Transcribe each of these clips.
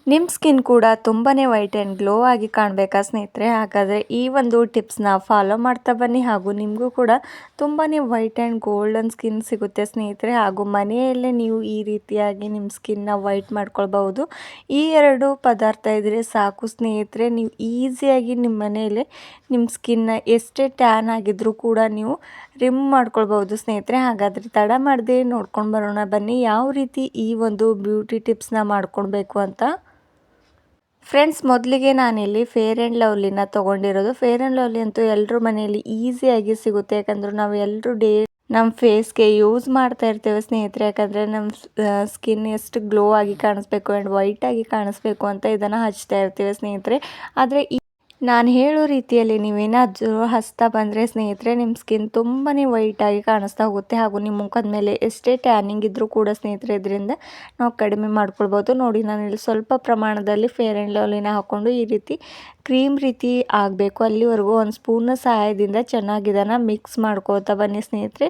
ನಿಮ್ಮ ಸ್ಕಿನ್ ಕೂಡ ತುಂಬಾ ವೈಟ್ ಆ್ಯಂಡ್ ಗ್ಲೋ ಆಗಿ ಕಾಣಬೇಕಾ ಸ್ನೇಹಿತರೆ? ಹಾಗಾದರೆ ಈ ಒಂದು ಟಿಪ್ಸ್ನ ಫಾಲೋ ಮಾಡ್ತಾ ಬನ್ನಿ ಹಾಗೂ ನಿಮಗೂ ಕೂಡ ತುಂಬಾ ವೈಟ್ ಆ್ಯಂಡ್ ಗೋಲ್ಡನ್ ಸ್ಕಿನ್ ಸಿಗುತ್ತೆ ಸ್ನೇಹಿತರೆ. ಹಾಗೂ ಮನೆಯಲ್ಲೇ ನೀವು ಈ ರೀತಿಯಾಗಿ ನಿಮ್ಮ ಸ್ಕಿನ್ನ ವೈಟ್ ಮಾಡ್ಕೊಳ್ಬಹುದು. ಈ ಎರಡು ಪದಾರ್ಥ ಇದ್ದರೆ ಸಾಕು ಸ್ನೇಹಿತರೆ, ನೀವು ಈಸಿಯಾಗಿ ನಿಮ್ಮ ಮನೆಯಲ್ಲೇ ನಿಮ್ಮ ಸ್ಕಿನ್ನ ಎಷ್ಟೇ ಟ್ಯಾನ್ ಆಗಿದ್ರೂ ಕೂಡ ನೀವು ರಿಮೂವ್ ಮಾಡ್ಕೊಳ್ಬಹುದು ಸ್ನೇಹಿತರೆ. ಹಾಗಾದರೆ ತಡ ಮಾಡದೆ ನೋಡ್ಕೊಂಡು ಬರೋಣ ಬನ್ನಿ ಯಾವ ರೀತಿ ಈ ಒಂದು ಬ್ಯೂಟಿ ಟಿಪ್ಸ್ನ ಮಾಡ್ಕೊಳ್ಬೇಕು ಅಂತ. ಫ್ರೆಂಡ್ಸ್, ಮೊದಲಿಗೆ ನಾನಿಲ್ಲಿ ಫೇರ್ ಆ್ಯಂಡ್ ಲವ್ಲಿನ ತೊಗೊಂಡಿರೋದು. ಫೇರ್ ಆ್ಯಂಡ್ ಲವ್ಲಿ ಅಂತೂ ಎಲ್ಲರ ಮನೆಯಲ್ಲಿ ಈಸಿಯಾಗಿ ಸಿಗುತ್ತೆ, ಯಾಕಂದ್ರೆ ನಾವು ಎಲ್ಲರೂ ನಮ್ಮ ಫೇಸ್ಗೆ ಯೂಸ್ ಮಾಡ್ತಾ ಇರ್ತೇವೆ ಸ್ನೇಹಿತರೆ. ಯಾಕಂದರೆ ನಮ್ಮ ಸ್ಕಿನ್ ಎಷ್ಟು ಗ್ಲೋ ಆಗಿ ಕಾಣಿಸ್ಬೇಕು ಆ್ಯಂಡ್ ವೈಟಾಗಿ ಕಾಣಿಸ್ಬೇಕು ಅಂತ ಇದನ್ನು ಹಚ್ತಾ ಇರ್ತೀವಿ ಸ್ನೇಹಿತರೆ. ಆದರೆ ನಾನು ಹೇಳೋ ರೀತಿಯಲ್ಲಿ ನೀವೇನಾದರೂ ಹಚ್ತಾ ಬಂದರೆ ಸ್ನೇಹಿತರೆ, ನಿಮ್ಮ ಸ್ಕಿನ್ ತುಂಬಾ ವೈಟಾಗಿ ಕಾಣಿಸ್ತಾ ಹೋಗುತ್ತೆ. ಹಾಗೂ ನಿಮ್ಮ ಮುಖದ ಮೇಲೆ ಎಷ್ಟೇ ಟ್ಯಾನಿಂಗ್ ಇದ್ದರೂ ಕೂಡ ಸ್ನೇಹಿತರೆ ಇದರಿಂದ ನಾವು ಕಡಿಮೆ ಮಾಡ್ಕೊಳ್ಬೋದು. ನೋಡಿ, ನಾನಿಲ್ಲಿ ಸ್ವಲ್ಪ ಪ್ರಮಾಣದಲ್ಲಿ ಫೇರ್ ಆ್ಯಂಡ್ ಲವ್ಲಿನ ಹಾಕ್ಕೊಂಡು ಈ ರೀತಿ ಕ್ರೀಮ್ ರೀತಿ ಆಗಬೇಕು ಅಲ್ಲಿವರೆಗೂ ಒಂದು ಸ್ಪೂನ್ನ ಸಹಾಯದಿಂದ ಚೆನ್ನಾಗಿ ಇದನ್ನು ಮಿಕ್ಸ್ ಮಾಡ್ಕೋತಾ ಬನ್ನಿ ಸ್ನೇಹಿತರೆ.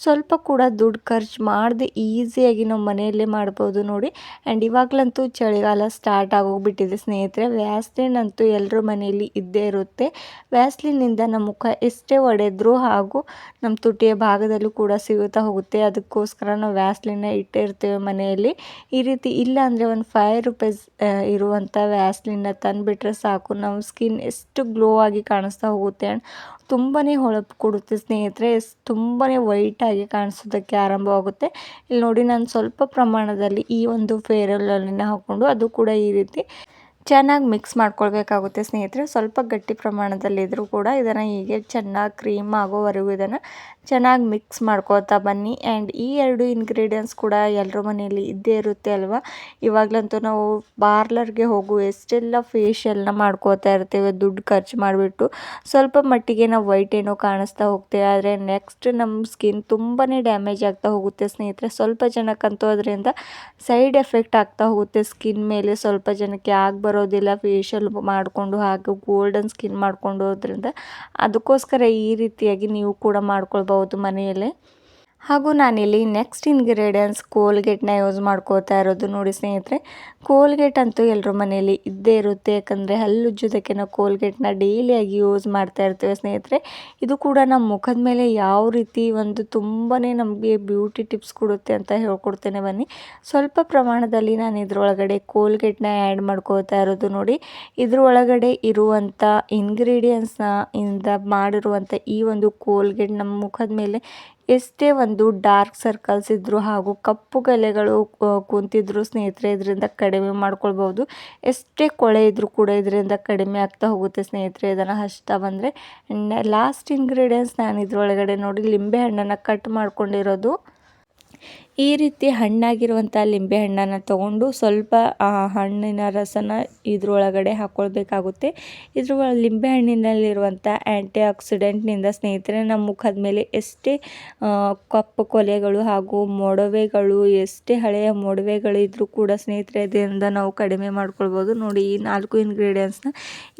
ಸ್ವಲ್ಪ ಕೂಡ ದುಡ್ಡು ಖರ್ಚು ಮಾಡದೆ ಈಸಿಯಾಗಿ ನಾವು ಮನೆಯಲ್ಲೇ ಮಾಡ್ಬೋದು ನೋಡಿ. ಆ್ಯಂಡ್ ಇವಾಗಲಂತೂ ಚಳಿಗಾಲ ಸ್ಟಾರ್ಟ್ ಆಗೋಗ್ಬಿಟ್ಟಿದೆ ಸ್ನೇಹಿತರೆ. ವ್ಯಾಸ್ಲಿನ್ ಅಂತೂ ಎಲ್ಲರ ಮನೆಯಲ್ಲಿ ಇದ್ದೇ ಇರುತ್ತೆ. ವ್ಯಾಸ್ಲಿನ್ನಿಂದ ನಮ್ಮ ಮುಖ ಎಷ್ಟೇ ಒಡೆದ್ರೂ ಹಾಗೂ ನಮ್ಮ ತುಟಿಯ ಭಾಗದಲ್ಲೂ ಕೂಡ ಸಿಗುತ್ತಾ ಹೋಗುತ್ತೆ. ಅದಕ್ಕೋಸ್ಕರ ನಾವು ವ್ಯಾಸ್ಲಿನ್ನ ಇಟ್ಟೇ ಇರ್ತೇವೆ ಮನೆಯಲ್ಲಿ. ಈ ರೀತಿ ಇಲ್ಲ ಅಂದರೆ ಒಂದು ₹5 ಇರುವಂಥ ವ್ಯಾಸ್ಲಿನ್ನ ತಂದುಬಿಟ್ರೆ ಸಾಕು, ನಮ್ಮ ಸ್ಕಿನ್ ಎಷ್ಟು ಗ್ಲೋ ಆಗಿ ಕಾಣಿಸ್ತಾ ಹೋಗುತ್ತೆ ಆ್ಯಂಡ್ ತುಂಬಾ ಹೊಳಪು ಕೊಡುತ್ತೆ ಸ್ನೇಹಿತರೆ. ತುಂಬಾ ವೈಟಾಗಿ ಕಾಣಿಸೋದಕ್ಕೆ ಆರಂಭವಾಗುತ್ತೆ. ಇಲ್ಲಿ ನೋಡಿ, ನಾನು ಸ್ವಲ್ಪ ಪ್ರಮಾಣದಲ್ಲಿ ಈ ಒಂದು ಫೇರ್ ಆ್ಯಂಡ್ ಲವ್ಲಿನ ಹಾಕ್ಕೊಂಡು ಅದು ಕೂಡ ಈ ರೀತಿ ಚೆನ್ನಾಗಿ ಮಿಕ್ಸ್ ಮಾಡ್ಕೊಳ್ಬೇಕಾಗುತ್ತೆ ಸ್ನೇಹಿತರೆ. ಸ್ವಲ್ಪ ಗಟ್ಟಿ ಪ್ರಮಾಣದಲ್ಲಿದ್ದರೂ ಕೂಡ ಇದನ್ನು ಹೀಗೆ ಚೆನ್ನಾಗಿ ಕ್ರೀಮ್ ಆಗೋವರೆಗೂ ಇದನ್ನು ಚೆನ್ನಾಗಿ ಮಿಕ್ಸ್ ಮಾಡ್ಕೋತಾ ಬನ್ನಿ. ಆ್ಯಂಡ್ ಈ ಎರಡು ಇಂಗ್ರೀಡಿಯೆಂಟ್ಸ್ ಕೂಡ ಎಲ್ಲರ ಮನೆಯಲ್ಲಿ ಇದ್ದೇ ಇರುತ್ತೆ ಅಲ್ವಾ. ಇವಾಗಲಂತೂ ನಾವು ಪಾರ್ಲರ್ಗೆ ಹೋಗು ಎಷ್ಟೆಲ್ಲ ಫೇಶಿಯಲ್ನ ಮಾಡ್ಕೋತಾ ಇರ್ತೇವೆ ದುಡ್ಡು ಖರ್ಚು ಮಾಡಿಬಿಟ್ಟು. ಸ್ವಲ್ಪ ಮಟ್ಟಿಗೆ ನಾವು ವೈಟ್ ಏನೋ ಕಾಣಿಸ್ತಾ ಹೋಗ್ತೇವೆ, ಆದರೆ ನೆಕ್ಸ್ಟ್ ನಮ್ಮ ಸ್ಕಿನ್ ತುಂಬಾ ಡ್ಯಾಮೇಜ್ ಆಗ್ತಾ ಹೋಗುತ್ತೆ ಸ್ನೇಹಿತರೆ. ಸ್ವಲ್ಪ ಜನಕ್ಕಂತೂ ಅದರಿಂದ ಸೈಡ್ ಎಫೆಕ್ಟ್ ಆಗ್ತಾ ಹೋಗುತ್ತೆ ಸ್ಕಿನ್ ಮೇಲೆ. ಸ್ವಲ್ಪ ಜನಕ್ಕೆ ಬರೋದಿಲ್ಲ ಫೇಶಿಯಲ್ ಮಾಡಿಕೊಂಡು ಹಾಗೂ ಗೋಲ್ಡನ್ ಸ್ಕಿನ್ ಮಾಡ್ಕೊಂಡೋದ್ರಿಂದ. ಅದಕ್ಕೋಸ್ಕರ ಈ ರೀತಿಯಾಗಿ ನೀವು ಕೂಡ ಮಾಡ್ಕೊಳ್ಬಹುದು ಮನೆಯಲ್ಲೇ. ಹಾಗೂ ನಾನಿಲ್ಲಿ ನೆಕ್ಸ್ಟ್ ಇಂಗ್ರೀಡಿಯೆಂಟ್ಸ್ ಕೋಲ್ಗೇಟ್ನ ಯೂಸ್ ಮಾಡ್ಕೋತಾ ಇರೋದು ನೋಡಿ ಸ್ನೇಹಿತರೆ. ಕೋಲ್ಗೇಟ್ ಅಂತೂ ಎಲ್ಲರ ಮನೆಯಲ್ಲಿ ಇದ್ದೇ ಇರುತ್ತೆ, ಯಾಕಂದರೆ ಹಲ್ಲುಜ್ಜೋದಕ್ಕೆ ನಾವು ಕೋಲ್ಗೇಟ್ನ ಡೈಲಿಯಾಗಿ ಯೂಸ್ ಮಾಡ್ತಾ ಇರ್ತೇವೆ ಸ್ನೇಹಿತರೆ. ಇದು ಕೂಡ ನಮ್ಮ ಮುಖದ ಮೇಲೆ ಯಾವ ರೀತಿ ಒಂದು ತುಂಬಾ ನಮಗೆ ಬ್ಯೂಟಿ ಟಿಪ್ಸ್ ಕೊಡುತ್ತೆ ಅಂತ ಹೇಳ್ಕೊಡ್ತೇನೆ ಬನ್ನಿ. ಸ್ವಲ್ಪ ಪ್ರಮಾಣದಲ್ಲಿ ನಾನು ಇದರೊಳಗಡೆ ಕೋಲ್ಗೇಟ್ನ ಆ್ಯಡ್ ಮಾಡ್ಕೋತಾ ಇರೋದು ನೋಡಿ. ಇದರೊಳಗಡೆ ಇರುವಂಥ ಇಂಗ್ರೀಡಿಯೆಂಟ್ಸ್ನ ಇಂದ ಮಾಡಿರುವಂಥ ಈ ಒಂದು ಕೋಲ್ಗೇಟ್ ನಮ್ಮ ಮುಖದ ಮೇಲೆ ಎಷ್ಟೇ ಒಂದು ಡಾರ್ಕ್ ಸರ್ಕಲ್ಸ್ ಇದ್ದರೂ ಹಾಗೂ ಕಪ್ಪು ಗಲೆಗಳು ಕುಂತಿದ್ರು ಸ್ನೇಹಿತರೆ ಇದರಿಂದ ಕಡಿಮೆ ಮಾಡ್ಕೊಳ್ಬೋದು. ಎಷ್ಟೇ ಕೊಳೆ ಇದ್ದರೂ ಕೂಡ ಇದರಿಂದ ಕಡಿಮೆ ಆಗ್ತಾ ಹೋಗುತ್ತೆ ಸ್ನೇಹಿತರೆ ಇದನ್ನು ಹಚ್ತಾ ಬಂದರೆ. ಲಾಸ್ಟ್ ಇಂಗ್ರೀಡಿಯೆಂಟ್ಸ್ ನಾನು ಇದರೊಳಗಡೆ ನೋಡಿ ಲಿಂಬೆ ಹಣ್ಣನ್ನು ಕಟ್ ಮಾಡ್ಕೊಂಡಿರೋದು. ಈ ರೀತಿ ಹಣ್ಣಾಗಿರುವಂಥ ಲಿಂಬೆ ಹಣ್ಣನ್ನು ತೊಗೊಂಡು ಸ್ವಲ್ಪ ಹಣ್ಣಿನ ರಸನ ಇದರೊಳಗಡೆ ಹಾಕ್ಕೊಳ್ಬೇಕಾಗುತ್ತೆ. ಲಿಂಬೆ ಹಣ್ಣಿನಲ್ಲಿರುವಂಥ ಆ್ಯಂಟಿ ಆಕ್ಸಿಡೆಂಟ್ನಿಂದ ಸ್ನೇಹಿತರೆ ನಮ್ಮ ಮುಖದ ಮೇಲೆ ಎಷ್ಟೇ ಕಪ್ಪು ಕೊಲೆಗಳು ಹಾಗೂ ಮೊಡವೆಗಳು, ಎಷ್ಟೇ ಹಳೆಯ ಮೊಡವೆಗಳು ಇದ್ದರೂ ಕೂಡ ಸ್ನೇಹಿತರೆ ಇದರಿಂದ ನಾವು ಕಡಿಮೆ ಮಾಡ್ಕೊಳ್ಬೋದು. ನೋಡಿ, ಈ 4 ಇಂಗ್ರೀಡಿಯೆಂಟ್ಸ್ನ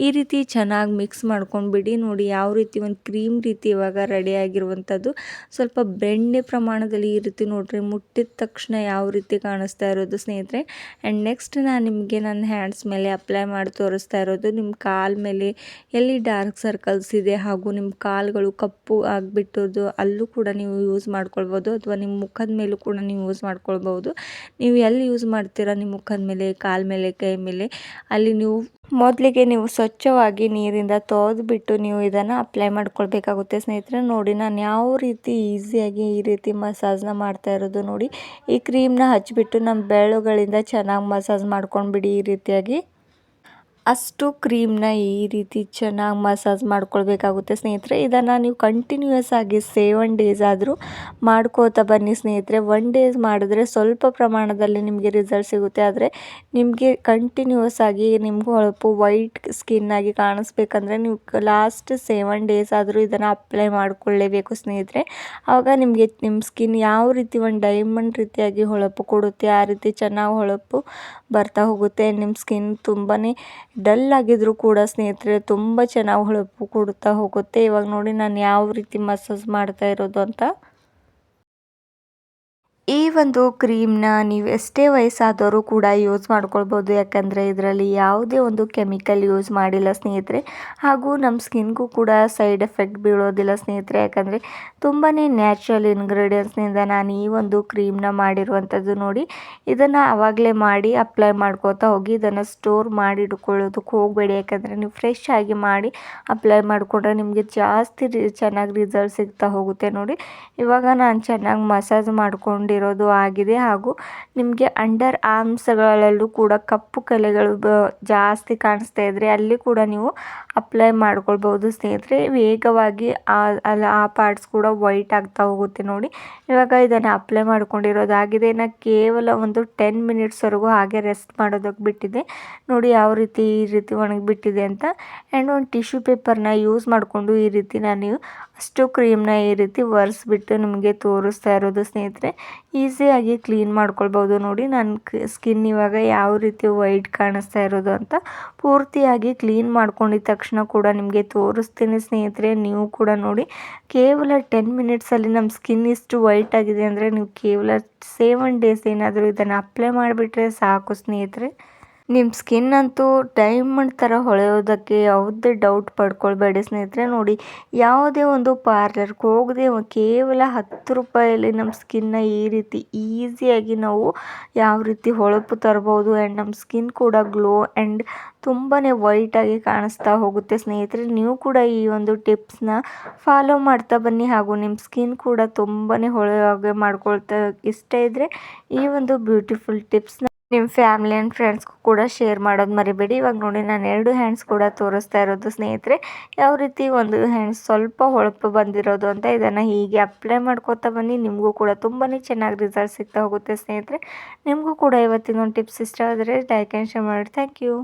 ಈ ರೀತಿ ಚೆನ್ನಾಗಿ ಮಿಕ್ಸ್ ಮಾಡ್ಕೊಂಡ್ಬಿಡಿ. ನೋಡಿ ಯಾವ ರೀತಿ ಒಂದು ಕ್ರೀಮ್ ರೀತಿ ಇವಾಗ ರೆಡಿಯಾಗಿರುವಂಥದ್ದು. ಸ್ವಲ್ಪ ಬೆಣ್ಣೆ ಪ್ರಮಾಣದಲ್ಲಿ ಈ ರೀತಿ ನೋಡ್ರಿ ಮುಟ್ಟಿದ ತಕ್ಷಣ ಯಾವ ರೀತಿ ಕಾಣಿಸ್ತಾ ಇರೋದು ಸ್ನೇಹಿತರೆ. ಆ್ಯಂಡ್ ನೆಕ್ಸ್ಟ್ ನಾನು ನಿಮಗೆ ನನ್ನ ಹ್ಯಾಂಡ್ಸ್ ಮೇಲೆ ಅಪ್ಲೈ ಮಾಡಿ ತೋರಿಸ್ತಾ ಇರೋದು. ನಿಮ್ಮ ಕಾಲ ಮೇಲೆ ಎಲ್ಲಿ ಡಾರ್ಕ್ ಸರ್ಕಲ್ಸ್ ಇದೆ ಹಾಗೂ ನಿಮ್ಮ ಕಾಲುಗಳು ಕಪ್ಪು ಆಗಿಬಿಟ್ಟೋದು ಅಲ್ಲೂ ಕೂಡ ನೀವು ಯೂಸ್ ಮಾಡ್ಕೊಳ್ಬೋದು, ಅಥವಾ ನಿಮ್ಮ ಮುಖದ ಮೇಲೂ ಕೂಡ ನೀವು ಯೂಸ್ ಮಾಡ್ಕೊಳ್ಬೋದು. ನೀವು ಎಲ್ಲಿ ಯೂಸ್ ಮಾಡ್ತೀರಾ ನಿಮ್ಮ ಮುಖದ ಮೇಲೆ, ಕಾಲ ಮೇಲೆ, ಕೈ ಮೇಲೆ, ಅಲ್ಲಿ ನೀವು ಮೊದಲಿಗೆ ನೀವು ಸ್ವಚ್ಛವಾಗಿ ನೀರಿಂದ ತೊಳೆದ್ಬಿಟ್ಟು ನೀವು ಇದನ್ನು ಅಪ್ಲೈ ಮಾಡ್ಕೊಳ್ಬೇಕಾಗುತ್ತೆ ಸ್ನೇಹಿತರೆ. ನೋಡಿ, ನಾನು ಯಾವ ರೀತಿ ಈಸಿಯಾಗಿ ಈ ರೀತಿ ಮಸಾಜ್ನ ಮಾಡ್ತಾ ಇರೋದು ನೋಡಿ. ಈ ಕ್ರೀಮ್ನ ಹಚ್ಚಿಬಿಟ್ಟು ನಮ್ಮ ಬೆರಳುಗಳಿಂದ ಚೆನ್ನಾಗಿ ಮಸಾಜ್ ಮಾಡ್ಕೊಂಡ್ಬಿಡಿ. ಈ ರೀತಿಯಾಗಿ ಅಷ್ಟು ಕ್ರೀಮ್ನ ಈ ರೀತಿ ಚೆನ್ನಾಗಿ ಮಸಾಜ್ ಮಾಡ್ಕೊಳ್ಬೇಕಾಗುತ್ತೆ ಸ್ನೇಹಿತರೆ. ಇದನ್ನು ನೀವು ಕಂಟಿನ್ಯೂಯಸ್ ಆಗಿ 7 ಡೇಸ್ ಆದರೂ ಮಾಡ್ಕೋತಾ ಬನ್ನಿ ಸ್ನೇಹಿತರೆ. 1 ಡೇಸ್ ಮಾಡಿದ್ರೆ ಸ್ವಲ್ಪ ಪ್ರಮಾಣದಲ್ಲಿ ನಿಮಗೆ ರಿಸಲ್ಟ್ ಸಿಗುತ್ತೆ, ಆದರೆ ನಿಮಗೆ ಕಂಟಿನ್ಯೂಯಸ್ ಆಗಿ ನಿಮಗೂ ಹೊಳಪು ವೈಟ್ ಸ್ಕಿನ್ ಆಗಿ ಕಾಣಿಸ್ಬೇಕಂದ್ರೆ ನೀವು ಲಾಸ್ಟ್ 7 ಡೇಸ್ ಆದರೂ ಇದನ್ನು ಅಪ್ಲೈ ಮಾಡಿಕೊಳ್ಳೇಬೇಕು ಸ್ನೇಹಿತರೆ. ಆವಾಗ ನಿಮಗೆ ನಿಮ್ಮ ಸ್ಕಿನ್ ಯಾವ ರೀತಿ ಒಂದು ಡೈಮಂಡ್ ರೀತಿಯಾಗಿ ಹೊಳಪು ಕೊಡುತ್ತೆ ಆ ರೀತಿ ಚೆನ್ನಾಗಿ ಹೊಳಪು ಬರ್ತಾ ಹೋಗುತ್ತೆ. ನಿಮ್ಮ ಸ್ಕಿನ್ ತುಂಬಾ ಡಲ್ ಆಗಿದ್ರೂ ಕೂಡ ಸ್ನೇಹಿತರೆ ತುಂಬ ಚೆನ್ನಾಗಿ ಹೊಳಪು ಕೊಡ್ತಾ ಹೋಗುತ್ತೆ. ಇವಾಗ ನೋಡಿ ನಾನು ಯಾವ ರೀತಿ ಮಸಾಜ್ ಮಾಡ್ತಾ ಇರೋದು ಅಂತ. ಈ ಒಂದು ಕ್ರೀಮ್ನ ನೀವು ಎಷ್ಟೇ ವಯಸ್ಸಾದವರು ಕೂಡ ಯೂಸ್ ಮಾಡ್ಕೊಳ್ಬೋದು, ಯಾಕಂದರೆ ಇದರಲ್ಲಿ ಯಾವುದೇ ಒಂದು ಕೆಮಿಕಲ್ ಯೂಸ್ ಮಾಡಿಲ್ಲ ಸ್ನೇಹಿತರೆ. ಹಾಗೂ ನಮ್ಮ ಸ್ಕಿನ್ಗೂ ಕೂಡ ಸೈಡ್ ಎಫೆಕ್ಟ್ ಬೀಳೋದಿಲ್ಲ ಸ್ನೇಹಿತರೆ, ಯಾಕಂದರೆ ತುಂಬಾ ನ್ಯಾಚುರಲ್ ಇಂಗ್ರೀಡಿಯೆಂಟ್ಸ್ನಿಂದ ನಾನು ಈ ಒಂದು ಕ್ರೀಮ್ನ ಮಾಡಿರುವಂಥದ್ದು. ನೋಡಿ, ಇದನ್ನು ಆವಾಗಲೇ ಮಾಡಿ ಅಪ್ಲೈ ಮಾಡ್ಕೋತಾ ಹೋಗಿ, ಇದನ್ನು ಸ್ಟೋರ್ ಮಾಡಿ ಇಟ್ಕೊಳ್ಳೋದಕ್ಕೆ ಹೋಗಬೇಡಿ, ಯಾಕಂದರೆ ನೀವು ಫ್ರೆಶ್ ಆಗಿ ಮಾಡಿ ಅಪ್ಲೈ ಮಾಡಿಕೊಂಡ್ರೆ ನಿಮಗೆ ಜಾಸ್ತಿ ಚೆನ್ನಾಗಿ ರಿಸಲ್ಟ್ ಸಿಗ್ತಾ ಹೋಗುತ್ತೆ. ನೋಡಿ, ಇವಾಗ ನಾನು ಚೆನ್ನಾಗಿ ಮಸಾಜ್ ಮಾಡ್ಕೊಂಡಿರೋದು ಆಗಿದೆ. ಹಾಗೂ ನಿಮಗೆ ಅಂಡರ್ ಆರ್ಮ್ಸ್ಗಳಲ್ಲೂ ಕೂಡ ಕಪ್ಪು ಕಲೆಗಳು ಜಾಸ್ತಿ ಕಾಣಿಸ್ತಾ ಇದ್ದರೆ ಅಲ್ಲಿ ಕೂಡ ನೀವು ಅಪ್ಲೈ ಮಾಡ್ಕೊಳ್ಬೋದು ಸ್ನೇಹಿತರೆ. ವೇಗವಾಗಿ ಆ ಪಾರ್ಟ್ಸ್ ಕೂಡ ವೈಟ್ ಆಗ್ತಾ ಹೋಗುತ್ತೆ. ನೋಡಿ, ಇವಾಗ ಇದನ್ನು ಅಪ್ಲೈ ಮಾಡ್ಕೊಂಡಿರೋದಾಗಿದೆ. ಇನ್ನು ಕೇವಲ ಒಂದು 10 ಮಿನಿಟ್ಸ್ವರೆಗೂ ಹಾಗೆ ರೆಸ್ಟ್ ಮಾಡೋದಕ್ಕೆ ಬಿಟ್ಟಿದೆ. ನೋಡಿ ಯಾವ ರೀತಿ ಈ ರೀತಿ ಒಣಗಿಬಿಟ್ಟಿದೆ ಅಂತ. ಆ್ಯಂಡ್ ಒಂದು ಟಿಶ್ಯೂ ಪೇಪರ್ನ ಯೂಸ್ ಮಾಡಿಕೊಂಡು ಈ ರೀತಿ ನಾನು ಅಷ್ಟು ಕ್ರೀಮ್ನ ಈ ರೀತಿ ಒರೆಸ್ಬಿಟ್ಟು ನಿಮಗೆ ತೋರಿಸ್ತಾ ಇರೋದು ಸ್ನೇಹಿತರೆ. ಈಸಿಯಾಗಿ ಕ್ಲೀನ್ ಮಾಡ್ಕೊಳ್ಬೋದು. ನೋಡಿ, ನನ್ನ ಸ್ಕಿನ್ ಇವಾಗ ಯಾವ ರೀತಿ ವೈಟ್ ಕಾಣಿಸ್ತಾ ಇರೋದು ಅಂತ ಪೂರ್ತಿಯಾಗಿ ಕ್ಲೀನ್ ಮಾಡ್ಕೊಂಡಿದ್ದ ತಕ್ಷಣ ಕೂಡ ನಿಮಗೆ ತೋರಿಸ್ತೀನಿ ಸ್ನೇಹಿತರೆ. ನೀವು ಕೂಡ ನೋಡಿ, ಕೇವಲ 10 ಮಿನಿಟ್ಸಲ್ಲಿ ನಮ್ಮ ಸ್ಕಿನ್ ಇಷ್ಟು ವೈಟ್ ಆಗಿದೆ ಅಂದರೆ ನೀವು ಕೇವಲ 7 ಡೇಸ್ ಏನಾದರೂ ಇದನ್ನು ಅಪ್ಲೈ ಮಾಡಿಬಿಟ್ರೆ ಸಾಕು ಸ್ನೇಹಿತರೆ. ನಿಮ್ಮ ಸ್ಕಿನ್ ಅಂತೂ ಡೈಮಂಡ್ ಥರ ಹೊಳೆಯೋದಕ್ಕೆ ಯಾವುದೇ ಡೌಟ್ ಪಡ್ಕೊಳ್ಬೇಡಿ ಸ್ನೇಹಿತರೆ. ನೋಡಿ, ಯಾವುದೇ ಒಂದು ಪಾರ್ಲರ್ಗೆ ಹೋಗದೆ ಕೇವಲ 10 ರೂಪಾಯಲ್ಲಿ ನಮ್ಮ ಸ್ಕಿನ್ನ ಈ ರೀತಿ ಈಸಿಯಾಗಿ ನಾವು ಯಾವ ರೀತಿ ಹೊಳಪು ತರ್ಬೋದು. ಆ್ಯಂಡ್ ನಮ್ಮ ಸ್ಕಿನ್ ಕೂಡ ಗ್ಲೋ ಆ್ಯಂಡ್ ತುಂಬಾ ವೈಟಾಗಿ ಕಾಣಿಸ್ತಾ ಹೋಗುತ್ತೆ ಸ್ನೇಹಿತರೆ. ನೀವು ಕೂಡ ಈ ಒಂದು ಟಿಪ್ಸ್ನ ಫಾಲೋ ಮಾಡ್ತಾ ಬನ್ನಿ. ಹಾಗೂ ನಿಮ್ಮ ಸ್ಕಿನ್ ಕೂಡ ತುಂಬಾ ಹೊಳೆಯೋ ಹಾಗೆ ಮಾಡ್ಕೊಳ್ತಾ ಇಷ್ಟ ಇದ್ದರೆ ಈ ಒಂದು ಬ್ಯೂಟಿಫುಲ್ ಟಿಪ್ಸ್ನ ನಿಮ್ಮ ಫ್ಯಾಮಿಲಿ ಆ್ಯಂಡ್ ಫ್ರೆಂಡ್ಸ್ಗೂ ಕೂಡ ಶೇರ್ ಮಾಡೋದು ಮರಿಬೇಡಿ. ಇವಾಗ ನೋಡಿ, ನಾನು 2 ಹ್ಯಾಂಡ್ಸ್ ಕೂಡ ತೋರಿಸ್ತಾ ಇರೋದು ಸ್ನೇಹಿತರೆ. ಯಾವ ರೀತಿ ಒಂದು ಹ್ಯಾಂಡ್ಸ್ ಸ್ವಲ್ಪ ಹೊಳಪು ಬಂದಿರೋದು ಅಂತ. ಇದನ್ನು ಹೀಗೆ ಅಪ್ಲೈ ಮಾಡ್ಕೋತಾ ಬನ್ನಿ, ನಿಮಗೂ ಕೂಡ ತುಂಬಾ ಚೆನ್ನಾಗಿ ರಿಸಲ್ಟ್ ಸಿಗ್ತಾ ಹೋಗುತ್ತೆ ಸ್ನೇಹಿತರೆ. ನಿಮಗೂ ಕೂಡ ಇವತ್ತಿನ ಒಂದು ಟಿಪ್ಸ್ ಇಷ್ಟ ಆದರೆ ಲೈಕ್ ಆ್ಯಂಡ್ ಶೇರ್ ಮಾಡಿ. Thank you.